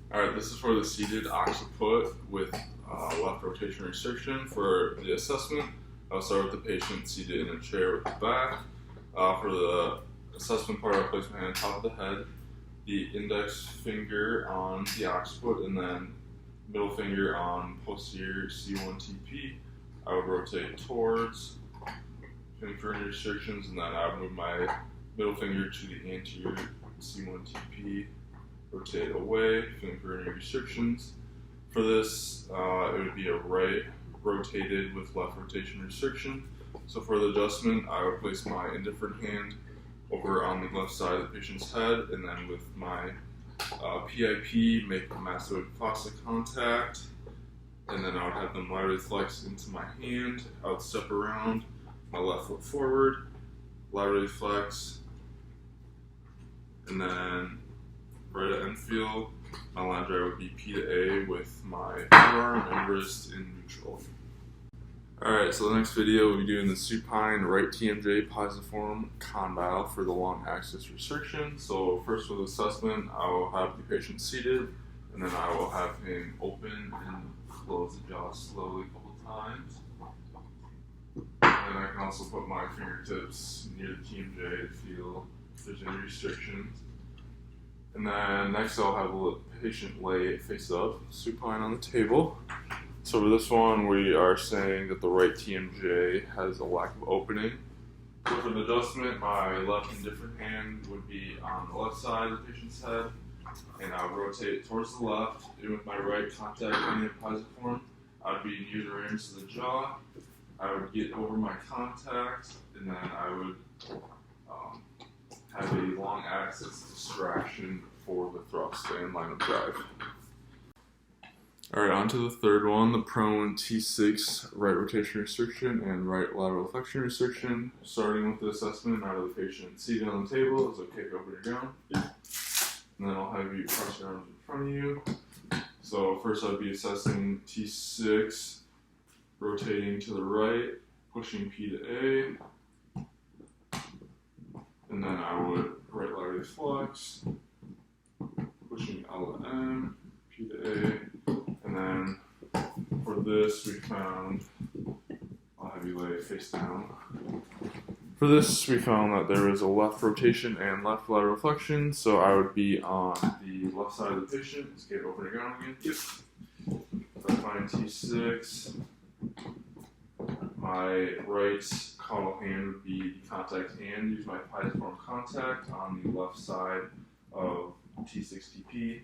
Alright, this is for the seated occiput with left rotation restriction. For the assessment, I'll start with the patient seated in a chair with the back. For the assessment part, I'll place my hand on top of the head, the index finger on the occiput, and then middle finger on posterior C1TP. I would rotate towards, feeling for any restrictions, and then I would move my middle finger to the anterior C1TP. Rotate away, feeling for any restrictions. For this, it would be a right rotated with left rotation restriction. So for the adjustment, I would place my indifferent hand over on the left side of the patient's head, and then with my PIP, make a mastoid plastic contact, and then I would have them laterally flex into my hand. I would step around, my left foot forward, laterally flex, and then right at end feel, my line drive would be P to A with my forearm and wrist in neutral. Alright, so the next video we'll be doing the supine right TMJ pisiform condyle for the long axis restriction. So first with assessment, I will have the patient seated, and then I will have him open and close the jaw slowly a couple times. And then I can also put my fingertips near the TMJ to feel if there's any restrictions. And then next I'll have the patient lay face up, supine on the table. So for this one, we are saying that the right TMJ has a lack of opening. So for the adjustment, my left indifferent hand would be on the left side of the patient's head, and I would rotate it towards the left. And with my right contact in pisiform, I would be near the rings of the jaw. I would get over my contact, and then I would have a long axis distraction for the thrust and line of drive. Alright, on to the third one, the prone T6 right rotation restriction and right lateral flexion restriction. Starting with the assessment, out of the patient seated on the table, is okay if you open your gown. And then I'll have you cross your arms in front of you. So first I'd be assessing T6, rotating to the right, pushing P to A. And then I would right laterally flex, pushing L to M, P to A, and then for this we found, I'll have you lay face down. For this we found that there was a left rotation and left lateral flexion, so I would be on the left side of the patient. Let's get open again. Yep. So I find T6. My right caudal hand would be the contact hand. Use my pisiform contact on the left side of T6TP.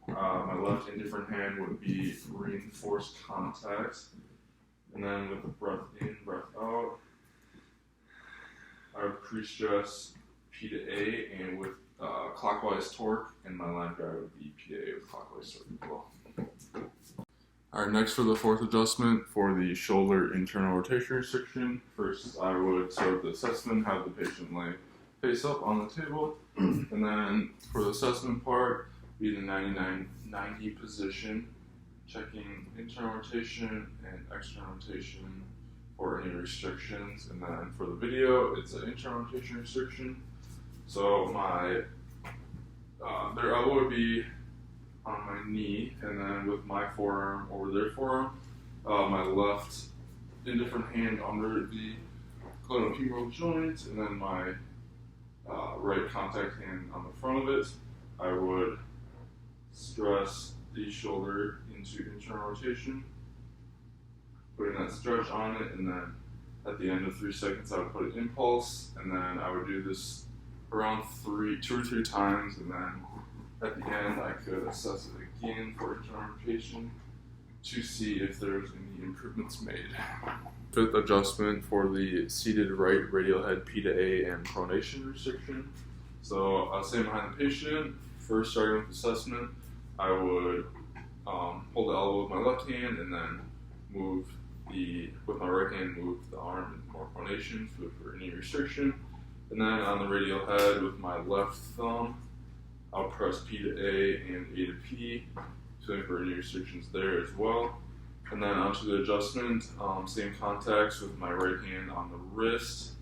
My left indifferent hand would be reinforced contact. And then with the breath in, breath out, I would pre-stress P to A, and with clockwise torque, and my line drive would be P to A with clockwise torque as well. Alright, next for the fourth adjustment for the shoulder internal rotation restriction. First, I would start with the assessment, have the patient lay face up on the table, and then for the assessment part, be the 99-90 position, checking internal rotation and external rotation for any restrictions. And then for the video, it's an internal rotation restriction. So my their elbow would be on my knee, and then with my forearm over their forearm, my left indifferent hand under the glenohumeral joint, and then my right contact hand on the front of it. I would stress the shoulder into internal rotation, putting that stretch on it, and then at the end of 3 seconds I would put an impulse, and then I would do this around 2 or 3 times, and then at the end I could assess it again for internal rotation to see if there's any improvements made. Fifth adjustment for the seated right radial head P to A and pronation restriction. So I'll stand behind the patient. First, starting with assessment, I would hold the elbow with my left hand, and then with my right hand, move the arm into more pronation for any restriction. And then on the radial head, with my left thumb, I'll press P to A and A to P, feeling for any restrictions there as well. And then onto the adjustment, same contacts with my right hand on the wrist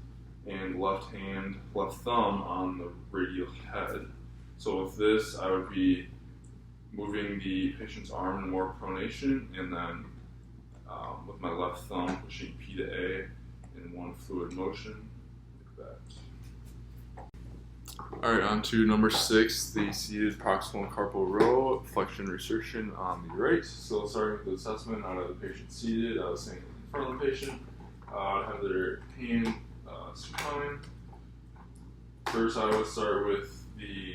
and left thumb on the radial head. So with this, I would be moving the patient's arm in more pronation, and then with my left thumb pushing P to A in one fluid motion, like that. Alright, on to number 6, the seated proximal and carpal row, flexion restriction on the right. So starting with the assessment, I'd have the patient seated, I was saying in front of the patient, I'd have their hand supine. First, I would start with the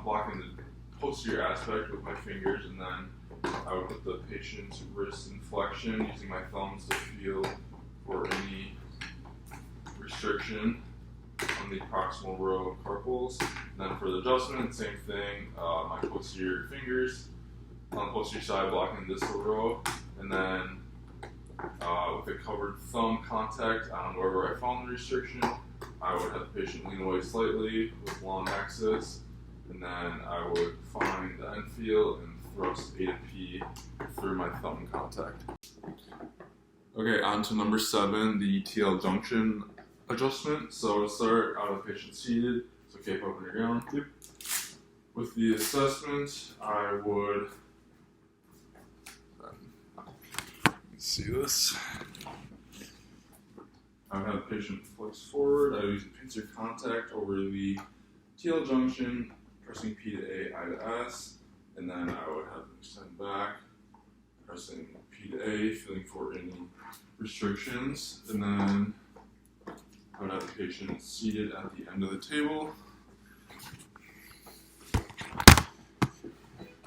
blocking the posterior aspect with my fingers, and then I would put the patient's wrist in flexion using my thumbs to feel for any restriction on the proximal row of carpals. And then for the adjustment, same thing, my posterior fingers on the posterior side blocking the distal row, and then with a covered thumb contact on wherever I found the restriction, I would have the patient lean away slightly with long axis, and then I would find the end feel and thrust A to P through my thumb contact. Okay, on to number 7, the TL junction adjustment. So to start, I have the patient seated, so cape up on your gown. Yep. With the assessment, I would, let's see this. I would have the patient flex forward. I would use a pincer contact over the TL junction, pressing P to A, I to S, and then I would have them extend back, pressing P to A, feeling for any restrictions, and then I would have the patient seated at the end of the table.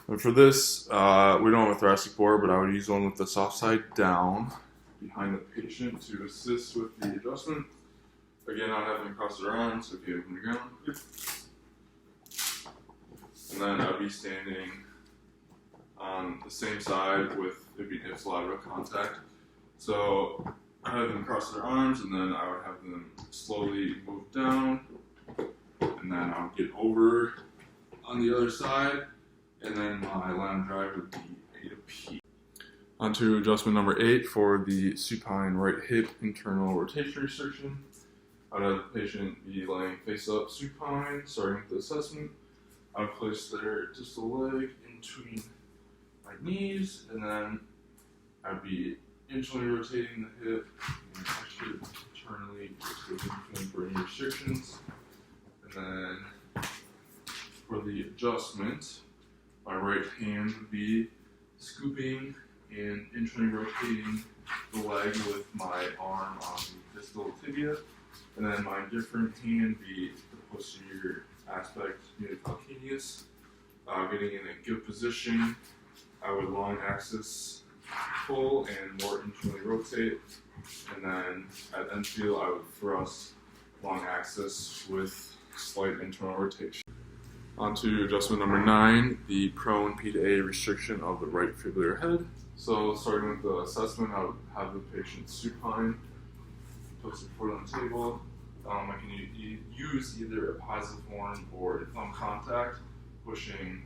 And for this, we don't have a thoracic bore, but I would use one with the soft side down behind the patient to assist with the adjustment. Again, I'd have them cross their arms, okay, open the ground. And then I'd be standing on the same side with, it'd be ipsilateral contact. So I have them cross their arms, and then I would have them slowly move down, and then I would get over on the other side, and then my line of drive would be A to P. On to adjustment number 8 for the supine right hip internal rotation restriction. I'd have the patient be laying face up supine, starting with the assessment. I would place their distal leg in between my knees, and then I'd be internally rotating the hip and actually internally rotating for any restrictions. And then for the adjustment, my right hand would be scooping and internally rotating the leg with my arm on the distal tibia, and then my different hand be the posterior aspect, calcaneus. Getting in a good position, I would long axis pull and more internally rotate, and then at end feel I would thrust long axis with slight internal rotation. On to adjustment number 9, the prone P to A restriction of the right fibular head. So starting with the assessment, I would have the patient supine, post their foot on the table. I can use either a positive horn or a thumb contact, pushing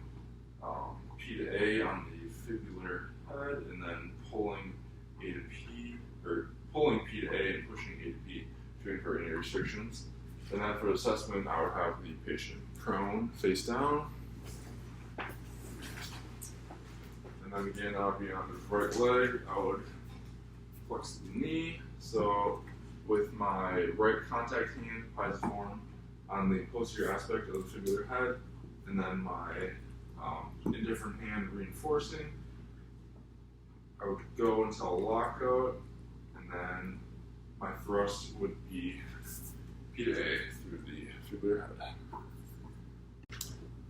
P to A on the fibular head, and then pulling A to P, or pulling P to A and pushing A to P, feeling for any restrictions. And then for assessment, I would have the patient prone, face down. And then again, I would be on his right leg. I would flex the knee. So with my right contact hand, positive horn, on the posterior aspect of the fibular head, and then my indifferent hand reinforcing, I would go until lockout, and then my thrust would be P to A through the fibular head.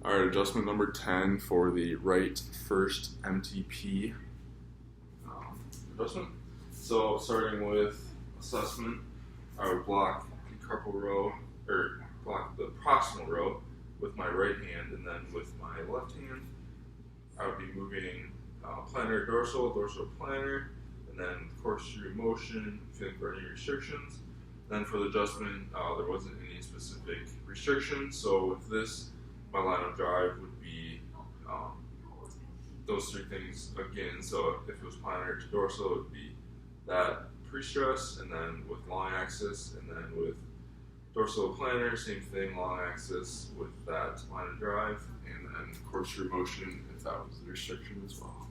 Alright, adjustment number 10 for the right first MTP adjustment. So starting with assessment, I would block the carpal row, or block the proximal row with my right hand, and then with my left hand, I would be moving plantar dorsal, dorsal plantar, and then corkscrew motion, feeling for any restrictions. Then for the adjustment, there wasn't any specific restriction, so with this, my line of drive would be those 3 things again. So if it was plantar to dorsal, it would be that pre-stress, and then with long axis, and then with Dorsoplantar, same thing, long axis with that line of drive, and then corkscrew motion if that was the restriction as well.